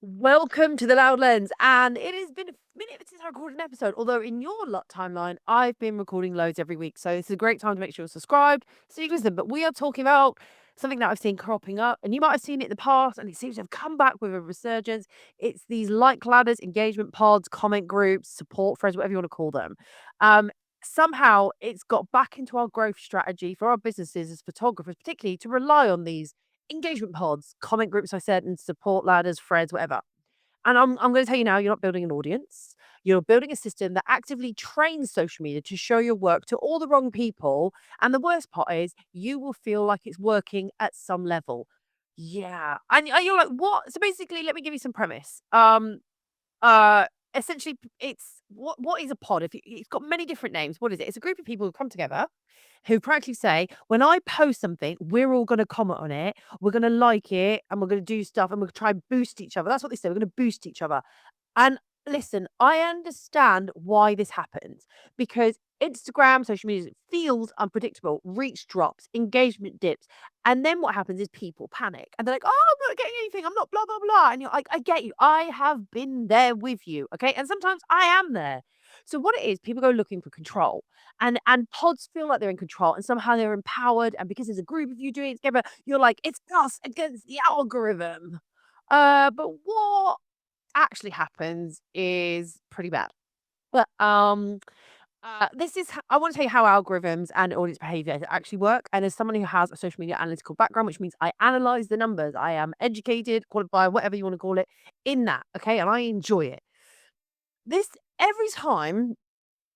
Welcome to the Loud Lens, and it has been a minute since I recorded an episode. Although in your lot timeline, I've been recording loads every week, so it's a great time to make sure you're subscribed so you can listen. But we are talking about something that I've seen cropping up, and you might have seen it in the past, and it seems to have come back with a resurgence. It's these like ladders, engagement pods, comment groups, support threads, whatever you want to call them. Um, Somehow it's got back into our growth strategy for our businesses as photographers, particularly to rely on these engagement pods, comment groups, I said, and support ladders, threads, whatever. And I'm going to tell you now, you're not building an audience. You're building a system that actively trains social media to show your work to all the wrong people. And the worst part is, you will feel like it's working at some level. Yeah. And you're like, what? So basically, let me give you some premise. Uh, Essentially, it's what is a pod? If it's got many different names, what is it? It's a group of people who come together who practically say, when I post something, we're all going to comment on it, we're going to like it, and we're going to do stuff, and we'll try and boost each other. That's what they say. We're going to boost each other. And listen, I understand why this happens because Instagram, social media feels unpredictable, reach drops, engagement dips. And then what happens is people panic and they're like, oh, I'm not getting anything. I'm not blah, blah, blah. And you're like, I get you. I have been there with you. Okay. And sometimes I am there. So what it is, people go looking for control and pods feel like they're in control and somehow they're empowered. And because there's a group of you doing it together, you're like, it's us against the algorithm. But what actually happens is pretty bad. But this is I want to tell you how algorithms and audience behavior actually work. And as someone who has a social media analytical background, which means I analyze the numbers, I am educated, qualified, whatever you want to call it, in that. Okay, and I enjoy it. This every time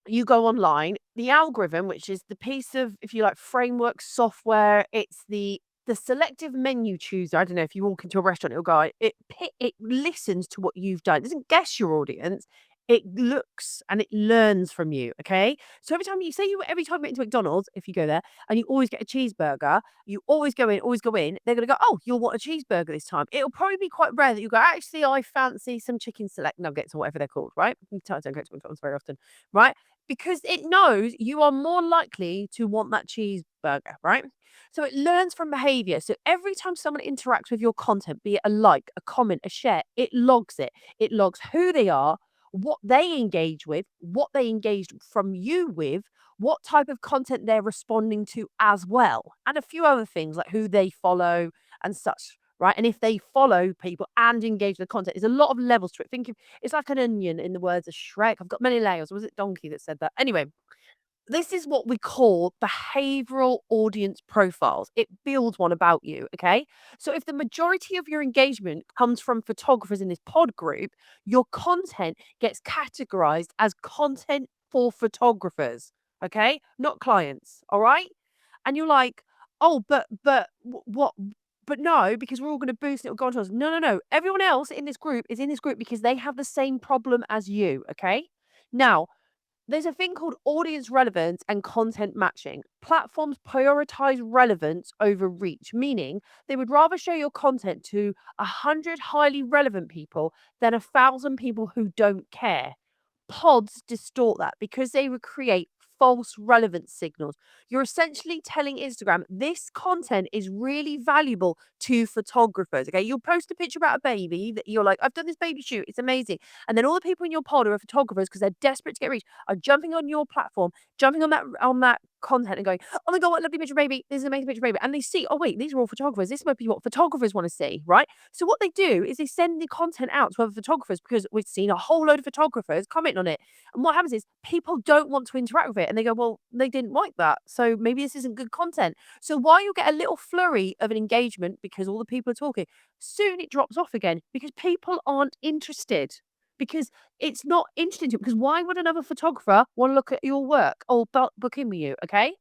you go online, the algorithm, which is the piece of, if you like, framework software, it's the selective menu chooser. I don't know if you walk into a restaurant, it'll go, it listens to what you've done. It doesn't guess your audience. It looks and it learns from you. Okay. So every time you get into McDonald's, if you go there and you always get a cheeseburger, you always go in, they're gonna go, oh, you'll want a cheeseburger this time. It'll probably be quite rare that you go, actually, I fancy some chicken select nuggets or whatever they're called, right? I don't go to McDonald's very often, right? Because it knows you are more likely to want that cheeseburger, right? So it learns from behavior. So every time someone interacts with your content, be it a like, a comment, a share, it logs it. It logs who they are, what they engage with, what they engaged from you with, what type of content they're responding to as well, and a few other things like who they follow and such. Right. And if they follow people and engage with the content, there's a lot of levels to it. Think of it's like an onion in the words of Shrek. I've got many layers. Was it Donkey that said that? Anyway, this is what we call behavioral audience profiles. It builds one about you. Okay. So if the majority of your engagement comes from photographers in this pod group, your content gets categorized as content for photographers. Okay. Not clients. All right. And you're like, oh, what? But no, because we're all going to boost it. It'll go on to us. No, no, no. Everyone else in this group is in this group because they have the same problem as you. Okay. Now, there's a thing called audience relevance and content matching. Platforms prioritize relevance over reach, meaning they would rather show your content to 100 highly relevant people than 1,000 people who don't care. Pods distort that because they would create false relevance signals. You're essentially telling Instagram this content is really valuable to photographers. Okay, you'll post a picture about a baby that you're like, I've done this baby shoot, it's amazing. And then all the people in your pod who are photographers because they're desperate to get reach are jumping on your platform, jumping on that content and going, oh my god, what a lovely picture of baby. This is an amazing picture of baby. And they see, oh wait, these are all photographers. This might be what photographers want to see, right? So what they do is they send the content out to other photographers because we've seen a whole load of photographers comment on it. And what happens is people don't want to interact with it and they go, well, they didn't like that. So maybe this isn't good content. So while you get a little flurry of an engagement because all the people are talking, soon it drops off again because people aren't interested. Because it's not interesting to you. Because why would another photographer want to look at your work or book in with you? Okay.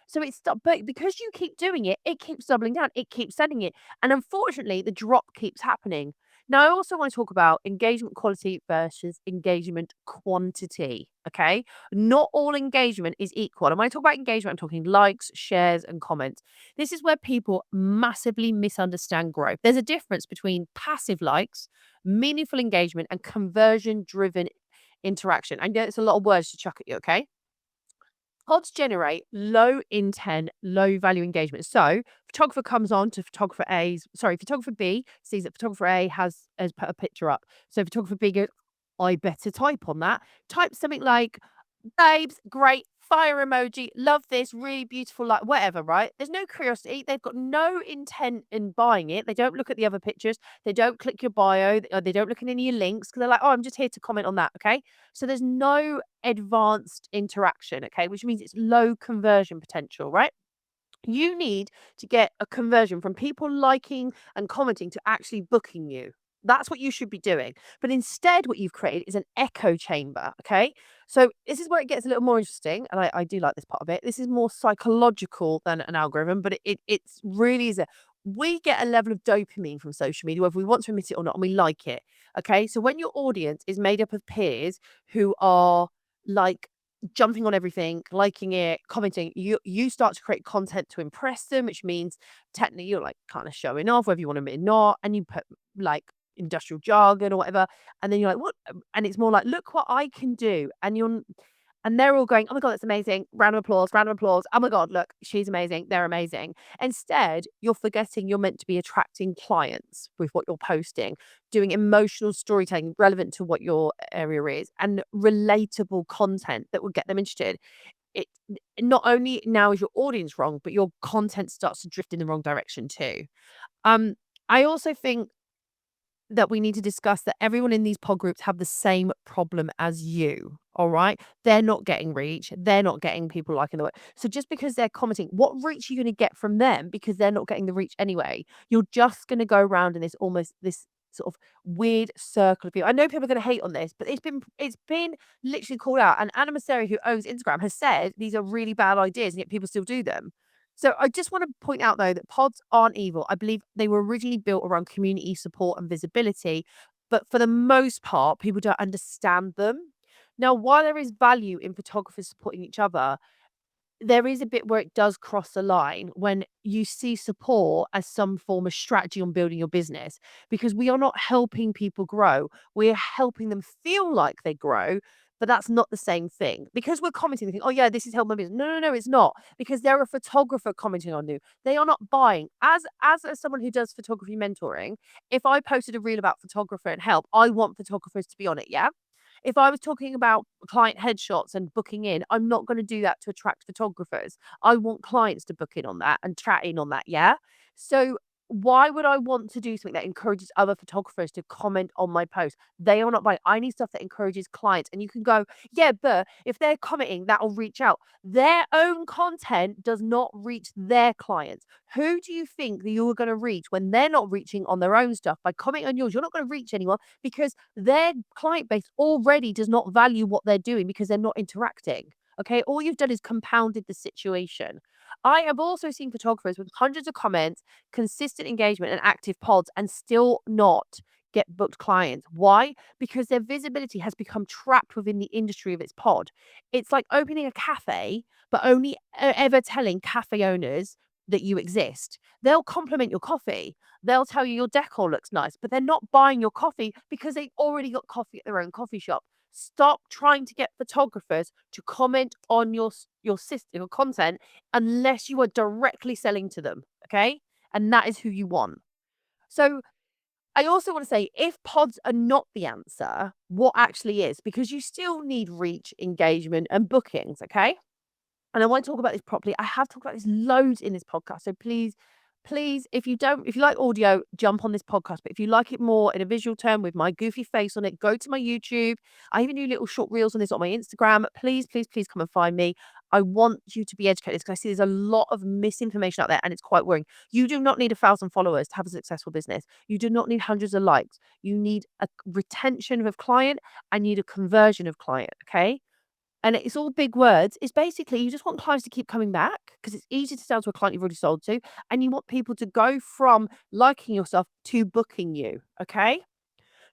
So it's but because you keep doing it, it keeps doubling down. It keeps sending it. And unfortunately, the drop keeps happening. Now, I also want to talk about engagement quality versus engagement quantity. Okay. Not all engagement is equal. And when I talk about engagement, I'm talking likes, shares, and comments. This is where people massively misunderstand growth. There's a difference between passive likes, meaningful engagement, and conversion driven interaction. I know it's a lot of words to chuck at you. Okay. Pods generate low intent, low value engagement. So photographer comes on to photographer B sees that photographer A has put a picture up. So photographer B goes, I better type on that. Type something like, babes, great, fire emoji, love this, really beautiful, like whatever, right? There's no curiosity. They've got no intent in buying it. They don't look at the other pictures. They don't click your bio. They don't look at any of your links because they're like, oh, I'm just here to comment on that. Okay. So there's no advanced interaction. Okay. Which means it's low conversion potential, right? You need to get a conversion from people liking and commenting to actually booking you. That's what you should be doing. But instead, what you've created is an echo chamber. Okay. So this is where it gets a little more interesting. And I do like this part of it. This is more psychological than an algorithm, but it's really is a we get a level of dopamine from social media, whether we want to admit it or not, and we like it. Okay. So when your audience is made up of peers who are like jumping on everything, liking it, commenting, you start to create content to impress them, which means technically you're like kind of showing off, whether you want to admit it or not, and you put like industrial jargon or whatever, and then you're like, what? And it's more like, look what I can do, and they're all going, oh my god, that's amazing! Round of applause, round of applause. Oh my god, look, she's amazing. They're amazing. Instead, you're forgetting you're meant to be attracting clients with what you're posting, doing emotional storytelling relevant to what your area is, and relatable content that will get them interested. It not only now is your audience wrong, but your content starts to drift in the wrong direction too. Um, I also think that we need to discuss that everyone in these pod groups have the same problem as you. All right. They're not getting reach. They're not getting people liking the work. So just because they're commenting, what reach are you going to get from them because they're not getting the reach anyway? You're just going to go around in this sort of weird circle of people. I know people are going to hate on this, but it's been literally called out. And Anna Masseri, who owns Instagram, has said these are really bad ideas, and yet people still do them. So I just want to point out though that pods aren't evil. I believe they were originally built around community support and visibility, but for the most part, people don't understand them. Now, while there is value in photographers supporting each other, there is a bit where it does cross the line when you see support as some form of strategy on building your business, because we are not helping people grow. We're helping them feel like they grow, but that's not the same thing. Because we're commenting, they think, oh, yeah, this is helping my business. No, no, no, it's not. Because they're a photographer commenting on you. They are not buying. As someone who does photography mentoring, if I posted a reel about photographer and help, I want photographers to be on it. Yeah. If I was talking about client headshots and booking in, I'm not going to do that to attract photographers. I want clients to book in on that and chat in on that. Yeah. So why would I want to do something that encourages other photographers to comment on my post? They are not buying. I need stuff that encourages clients. And you can go, yeah, but if they're commenting, that'll reach out. Their own content does not reach their clients. Who do you think that you're going to reach when they're not reaching on their own stuff by commenting on yours? You're not going to reach anyone because their client base already does not value what they're doing because they're not interacting. Okay. All you've done is compounded the situation. I have also seen photographers with hundreds of comments, consistent engagement, and active pods and still not get booked clients. Why? Because their visibility has become trapped within the industry of its pod. It's like opening a cafe, but only ever telling cafe owners that you exist. They'll compliment your coffee. They'll tell you your decor looks nice, but they're not buying your coffee because they've already got coffee at their own coffee shop. Stop trying to get photographers to comment on your system, your content, unless you are directly selling to them. Okay, and that is who you want. So I also want to say, if pods are not the answer, what actually is? Because you still need reach, engagement, and bookings. Okay. And I want to talk about this properly. I have talked about this loads in this podcast. So please, if you like audio, jump on this podcast. But if you like it more in a visual term with my goofy face on it, go to my YouTube. I even do little short reels on this on my Instagram. Please come and find me. I want you to be educated because I see there's a lot of misinformation out there and it's quite worrying. You do not need 1,000 followers to have a successful business. You do not need hundreds of likes. You need a retention of client and you need a conversion of client. Okay. And it's all big words. It's basically you just want clients to keep coming back because it's easy to sell to a client you've already sold to, and you want people to go from liking your stuff to booking you. Okay.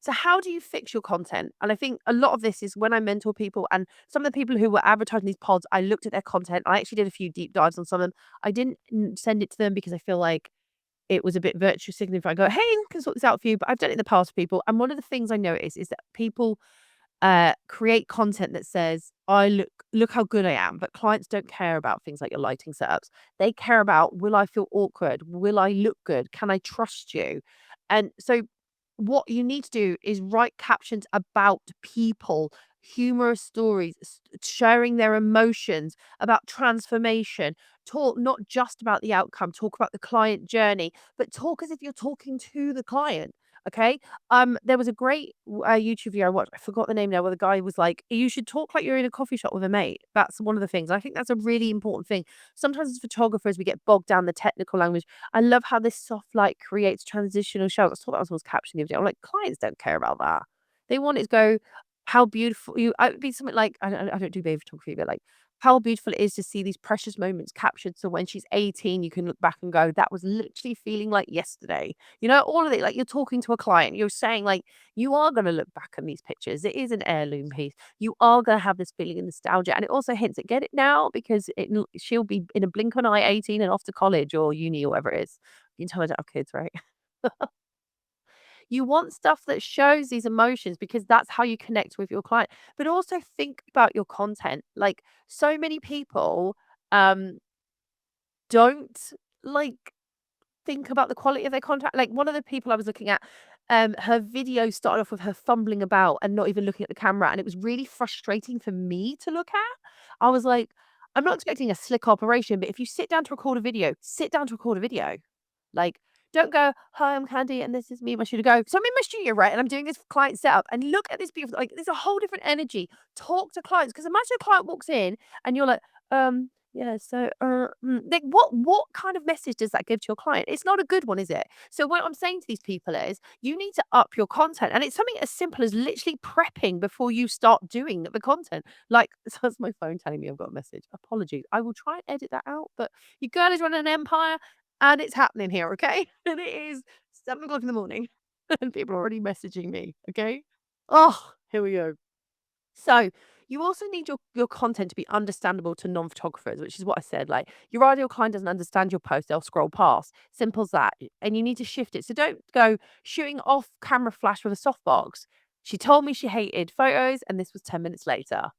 So how do you fix your content? And I think a lot of this is when I mentor people and some of the people who were advertising these pods, I looked at their content. I actually did a few deep dives on some of them. I didn't send it to them because I feel like it was a bit virtue signaling if I go, hey, I can sort this out for you. But I've done it in the past for people. And one of the things I noticed is that people create content that says, I look how good I am. But clients don't care about things like your lighting setups. They care about, will I feel awkward? Will I look good? Can I trust you? And so what you need to do is write captions about people, humorous stories, sharing their emotions, about transformation. Talk not just about the outcome, talk about the client journey, but talk as if you're talking to the client. Okay. There was a great YouTube video I watched. I forgot the name now, where the guy was like, "You should talk like you're in a coffee shop with a mate." That's one of the things. I think that's a really important thing. Sometimes as photographers, we get bogged down the technical language. I love how this soft light creates transitional shots. I thought that was captioning the other day. I'm like, clients don't care about that. They want it to go, how beautiful you. It'd be something like, I don't do baby photography, but like, how beautiful it is to see these precious moments captured. So when she's 18, you can look back and go, that was literally feeling like yesterday. You know, all of it, like you're talking to a client, you're saying, like, you are going to look back on these pictures. It is an heirloom piece. You are going to have this feeling of nostalgia. And it also hints at, get it now, because she'll be in a blink of an eye 18 and off to college or uni or whatever it is. You can tell I don't have kids, right? You want stuff that shows these emotions, because that's how you connect with your client. But also think about your content. Like, so many people um don't, like, think about the quality of their content. Like, one of the people I was looking at, her video started off with her fumbling about and not even looking at the camera, and it was really frustrating for me to look at. I was like, I'm not expecting a slick operation, but if you sit down to record a video, sit down to record a video. Like, don't go, "Hi, I'm Khandie, and this is me in my studio." Go, "So I'm in my studio, right? And I'm doing this client setup, and look at this beautiful," like, there's a whole different energy. Talk to clients, because imagine a client walks in and you're like, yeah, so, like, what kind of message does that give to your client? It's not a good one, is it? So what I'm saying to these people is, you need to up your content, and it's something as simple as literally prepping before you start doing the content. Like, so that's my phone telling me I've got a message. Apologies. I will try and edit that out, but your girl is running an empire. And it's happening here, okay? And it is 7 o'clock in the morning, and people are already messaging me, okay? Oh, here we go. So, you also need your content to be understandable to non-photographers, which is what I said. Like, your ideal client doesn't understand your post, they'll scroll past. Simple as that. And you need to shift it. So don't go shooting off camera flash with a softbox. She told me she hated photos, and this was 10 minutes later.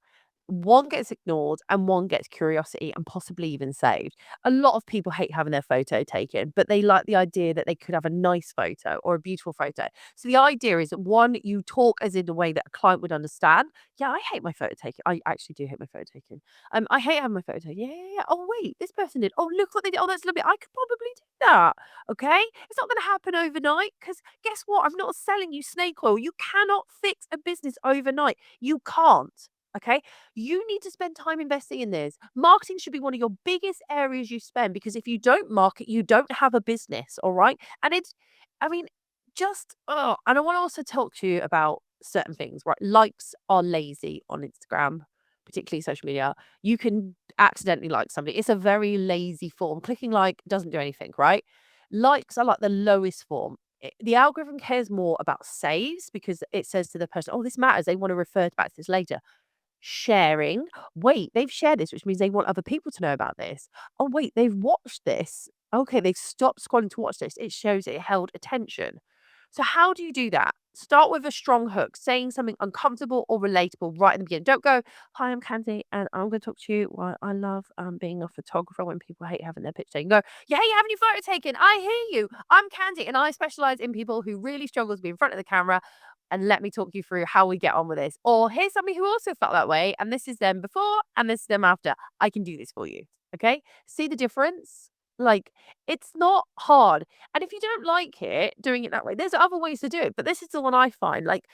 One gets ignored and one gets curiosity and possibly even saved. A lot of people hate having their photo taken, but they like the idea that they could have a nice photo or a beautiful photo. So the idea is that, one, you talk as in a way that a client would understand. Yeah, I hate my photo taken. I actually do hate my photo taken. I hate having my photo taken. Yeah, yeah, yeah. Oh wait, this person did. Oh, look what they did. Oh, that's lovely. I could probably do that. Okay, it's not going to happen overnight, because guess what? I'm not selling you snake oil. You cannot fix a business overnight. You can't. Okay, you need to spend time investing in this. Marketing should be one of your biggest areas you spend, because if you don't market, you don't have a business, all right? And it's, I mean, just, oh, and I want to also talk to you about certain things, right? Likes are lazy on Instagram, particularly social media. You can accidentally like somebody. It's a very lazy form. Clicking like doesn't do anything, right? Likes are like the lowest form. The algorithm cares more about saves, because it says to the person, oh, this matters. They want to refer back to this later. Sharing. Wait, they've shared this, which means they want other people to know about this. Oh, wait, they've watched this. Okay, they've stopped scrolling to watch this. It shows it held attention. So, how do you do that? Start with a strong hook, saying something uncomfortable or relatable right in the beginning. Don't go, "Hi, I'm Khandie, and I'm going to talk to you why I love being a photographer," when people hate having their picture taken. Go, "Yeah, you're having your photo taken. I hear you. I'm Khandie, and I specialize in people who really struggle to be in front of the camera, and let me talk you through how we get on with this." Or, "Here's somebody who also felt that way, and this is them before and this is them after. I can do this for you." Okay? See the difference? Like, it's not hard. And if you don't like it, doing it that way, there's other ways to do it. But this is the one I find. Like,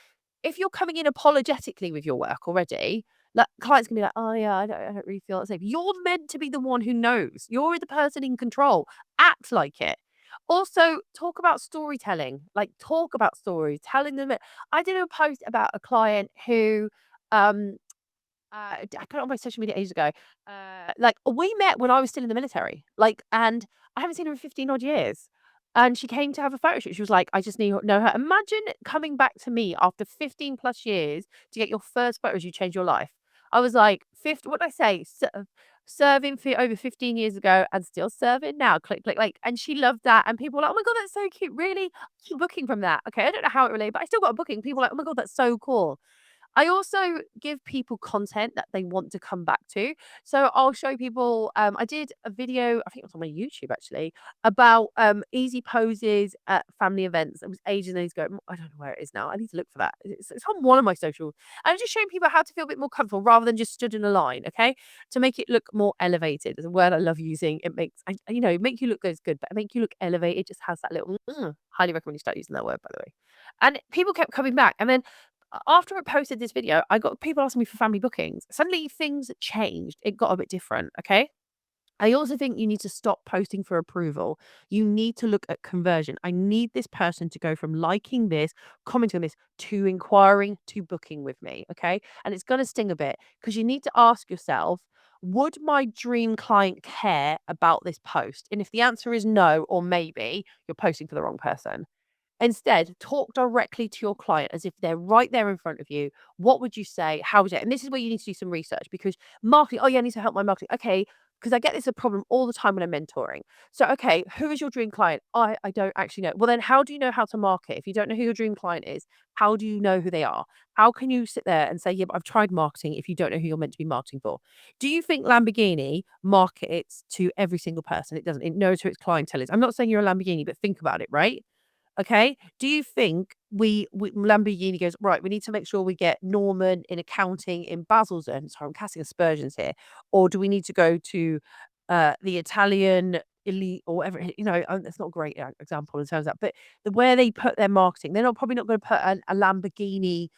if you're coming in apologetically with your work already, like, clients can be like, "Oh yeah, I don't really feel that safe." You're meant to be the one who knows. You're the person in control. Act like it. Also, talk about storytelling. Like, talk about stories, telling them it. I did a post about a client who um I put it on my social media ages ago. Like, we met when I was still in the military, like, and I haven't seen her in 15 odd years. And she came to have a photo shoot. She was like, I just need know her. Imagine coming back to me after 15 plus years to get your first photos, you change your life. I was like, 50, what did I say? Serving for over 15 years ago and still serving now. Click, click, like, and she loved that. And people were like, oh my God, that's so cute. Really? I keep booking from that. Okay, I don't know how it related, but I still got a booking. People were like, oh my God, that's so cool. I also give people content that they want to come back to. So I'll show people, I did a video, I think it was on my YouTube actually, about easy poses at family events. It was ages and ages ago. I don't know where it is now. I need to look for that. It's on one of my socials. And I'm just showing people how to feel a bit more comfortable rather than just stood in a line, okay? To make it look more elevated. It's a word I love using. It makes, make you look good, but make you look elevated. It just has that little, highly recommend you start using that word, by the way. And people kept coming back. And then after I posted this video, I got people asking me for family bookings. Suddenly things changed. It got a bit different. Okay. I also think you need to stop posting for approval. You need to look at conversion. I need this person to go from liking this, commenting on this, to inquiring, to booking with me. Okay. And it's going to sting a bit because you need to ask yourself, would my dream client care about this post? And if the answer is no, or maybe, you're posting for the wrong person. Instead, talk directly to your client as if they're right there in front of you. What would you say? How would it? And this is where you need to do some research because marketing, oh, yeah, I need to help my marketing. Okay. Because I get this a problem all the time when I'm mentoring. So, okay, who is your dream client? I don't actually know. Well, then how do you know how to market? If you don't know who your dream client is, how do you know who they are? How can you sit there and say, yeah, but I've tried marketing if you don't know who you're meant to be marketing for? Do you think Lamborghini markets to every single person? It doesn't. It knows who its clientele is. I'm not saying you're a Lamborghini, but think about it, right? Okay. Do you think we Lamborghini goes, right, we need to make sure we get Norman in accounting in Basildon. Sorry, I'm casting aspersions here. Or do we need to go to the Italian elite or whatever? That's not a great example in terms of that. But where they put their marketing, they're not probably not going to put a Lamborghini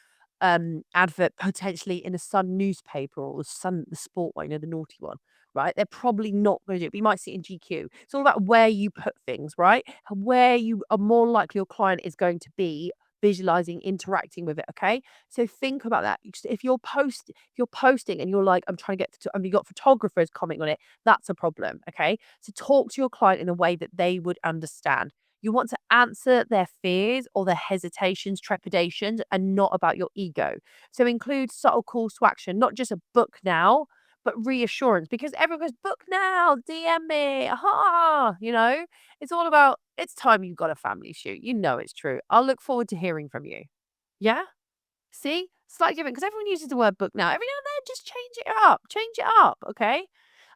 advert potentially in a Sun newspaper or the sport one, the naughty one, right? They're probably not going to do it, but you might see it in GQ. It's all about where you put things, right? And where you are more likely your client is going to be visualizing, interacting with it. Okay. So think about that. If you're posting and you're like, I'm trying to get to, and you got photographers commenting on it, that's a problem. Okay. So talk to your client in a way that they would understand. You want to answer their fears or their hesitations, trepidations, and not about your ego. So include subtle calls to action, not just a book now, but reassurance because everyone goes, book now, DM me. It's all about it's time you got a family shoot. You know it's true. I'll look forward to hearing from you. Yeah? See? Slightly different because everyone uses the word book now. Every now and then, just change it up. Change it up. Okay.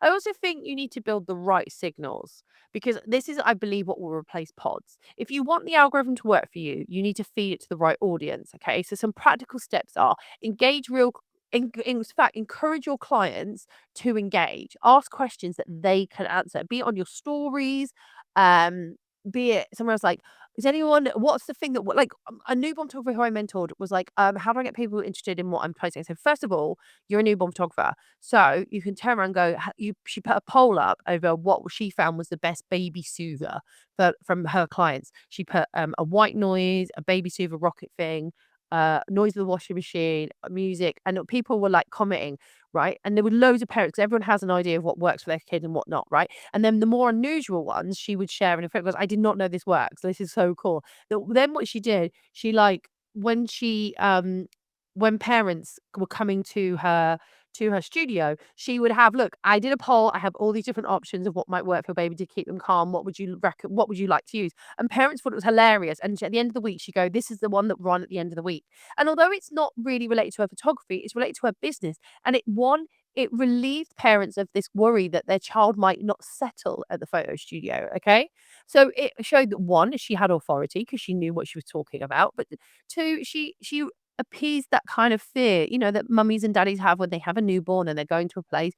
I also think you need to build the right signals because this is, I believe, what will replace pods. If you want the algorithm to work for you, you need to feed it to the right audience. Okay. So some practical steps are engage real. In fact, encourage your clients to engage. Ask questions that they can answer. Be it on your stories, um, be it somewhere else like is anyone what's the thing that like a newborn photographer who I mentored was like, how do I get people interested in what I'm posting? So first of all, you're a newborn photographer. So you can turn around and go, she put a poll up over what she found was the best baby soother from her clients. She put a white noise, a baby soother rocket thing, noise of the washing machine, music, and people were like commenting, right? And there were loads of parents 'cause everyone has an idea of what works for their kid and what not, right? And then the more unusual ones she would share in a friend goes, I did not know this works. This is so cool. Then what she did, she like when parents were coming to her studio, she would have, look, I did a poll. I have all these different options of what might work for a baby to keep them calm. What would you like to use? And parents thought it was hilarious. And at the end of the week, she'd go, this is the one that run at the end of the week. And although it's not really related to her photography, it's related to her business. And it relieved parents of this worry that their child might not settle at the photo studio. Okay. So it showed that one, she had authority because she knew what she was talking about. But two, she appeased that kind of fear, that mummies and daddies have when they have a newborn and they're going to a place.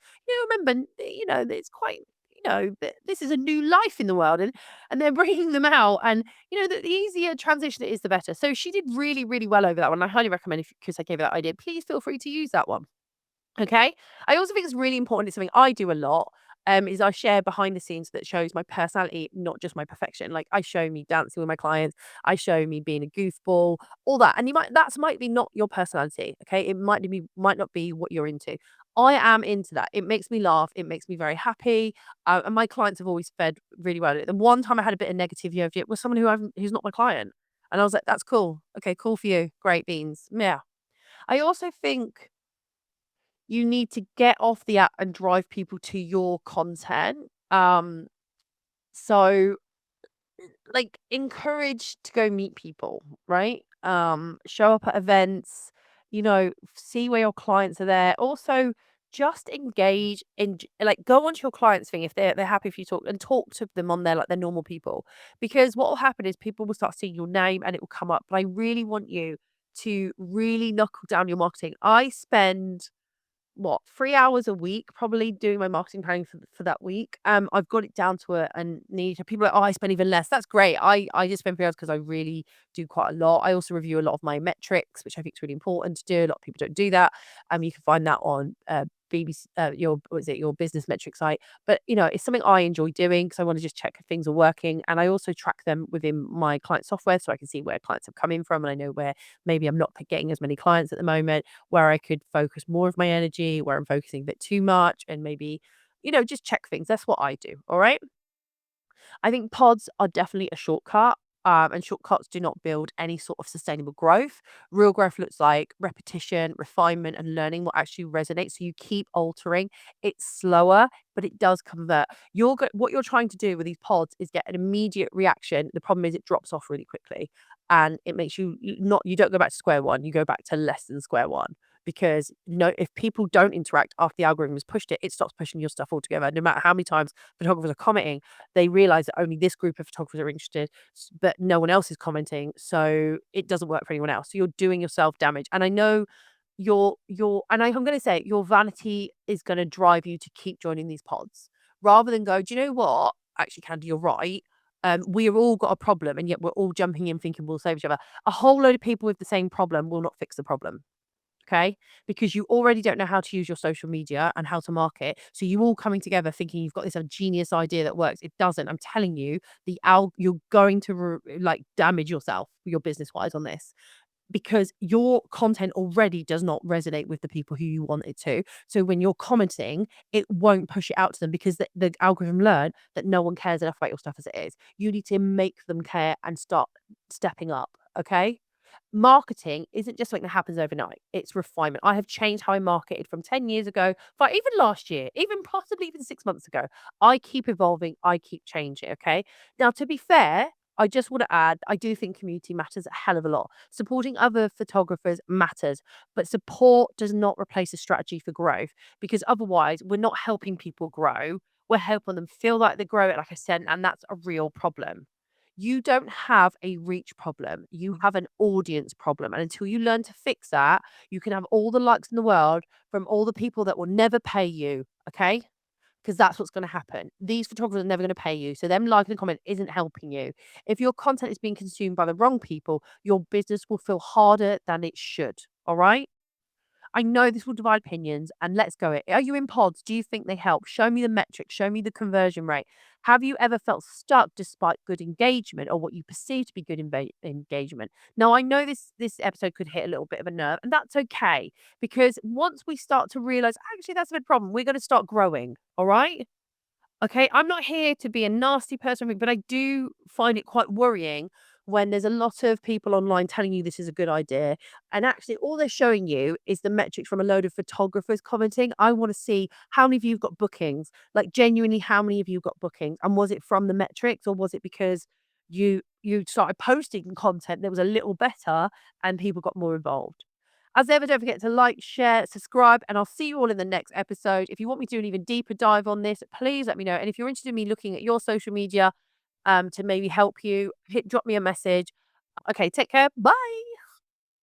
Remember, that it's quite, that this is a new life in the world and they're bringing them out and, the easier transition it is, the better. So she did really, really well over that one. I highly recommend if because I gave her that idea, please feel free to use that one. Okay. I also think it's really important. It's something I do a lot. Is I share behind the scenes that shows my personality, not just my perfection. Like I show me dancing with my clients, I show me being a goofball, all that. And might be not your personality. Okay. It might not be what you're into. I am into that. It makes me laugh. It makes me very happy. And my clients have always fed really well. The one time I had a bit of negativity over it was someone who's not my client. And I was like, that's cool. Okay, cool for you. Great beans. Yeah. I also think you need to get off the app and drive people to your content. So like encourage to go meet people, right? Show up at events, see where your clients are there. Also, just engage in like go onto your clients thing if they're happy if you talk and talk to them on there like they're normal people. Because what will happen is people will start seeing your name and it will come up. But I really want you to really knuckle down your marketing. I spend 3 hours a week probably doing my marketing planning for that week. I've got it down to a need. People are like, oh, I spend even less. That's great. I just spend 3 hours because I really do quite a lot. I also review a lot of my metrics, which I think is really important to do. A lot of people don't do that. You can find that on BBC, your what is it, your business metric site. But it's something I enjoy doing because I want to just check if things are working. And I also track them within my client software so I can see where clients have come in from and I know where maybe I'm not getting as many clients at the moment, where I could focus more of my energy, where I'm focusing a bit too much, and maybe, just check things. That's what I do. All right. I think pods are definitely a shortcut. And shortcuts do not build any sort of sustainable growth. Real growth looks like repetition, refinement, and learning what actually resonates. So you keep altering. It's slower, but it does convert. What you're trying to do with these pods is get an immediate reaction. The problem is it drops off really quickly, and it makes you don't go back to square one. You go back to less than square one because if people don't interact after the algorithm has pushed it, it stops pushing your stuff altogether. No matter how many times photographers are commenting, they realize that only this group of photographers are interested, but no one else is commenting. So it doesn't work for anyone else. So you're doing yourself damage. And I know I'm going to say your vanity is going to drive you to keep joining these pods rather than go, do you know what? Actually, Candy, you're right. We've all got a problem and yet we're all jumping in thinking we'll save each other. A whole load of people with the same problem will not fix the problem. Okay, because you already don't know how to use your social media and how to market. So you all coming together thinking you've got this genius idea that works. It doesn't. I'm telling you, you're going to like damage yourself, your business wise on this because your content already does not resonate with the people who you want it to. So when you're commenting, it won't push it out to them because the algorithm learned that no one cares enough about your stuff as it is. You need to make them care and start stepping up. Okay. Marketing isn't just something that happens overnight. It's refinement. I have changed how I marketed from 10 years ago, but even last year, even possibly even 6 months ago. I keep evolving. I keep changing. Okay. Now, to be fair, I just want to add, I do think community matters a hell of a lot. Supporting other photographers matters, but support does not replace a strategy for growth because otherwise we're not helping people grow. We're helping them feel like they grow it, like I said, and that's a real problem. You don't have a reach problem. You have an audience problem. And until you learn to fix that, you can have all the likes in the world from all the people that will never pay you. Okay, because that's what's going to happen. These photographers are never going to pay you. So them liking a comment isn't helping you. If your content is being consumed by the wrong people, your business will feel harder than it should. All right. I know this will divide opinions and let's go it. Are you in pods? Do you think they help? Show me the metrics, show me the conversion rate. Have you ever felt stuck despite good engagement or what you perceive to be good engagement? Now, I know this episode could hit a little bit of a nerve, and that's okay because once we start to realize actually that's a big problem, we're going to start growing. All right. Okay, I'm not here to be a nasty person, but I do find it quite worrying when there's a lot of people online telling you this is a good idea. And actually, all they're showing you is the metrics from a load of photographers commenting. I want to see how many of you got bookings, like genuinely, how many of you got bookings? And was it from the metrics or was it because you started posting content that was a little better and people got more involved? As ever, don't forget to like, share, subscribe, and I'll see you all in the next episode. If you want me to do an even deeper dive on this, please let me know. And if you're interested in me looking at your social media to maybe help you, drop me a message. Okay, take care. Bye.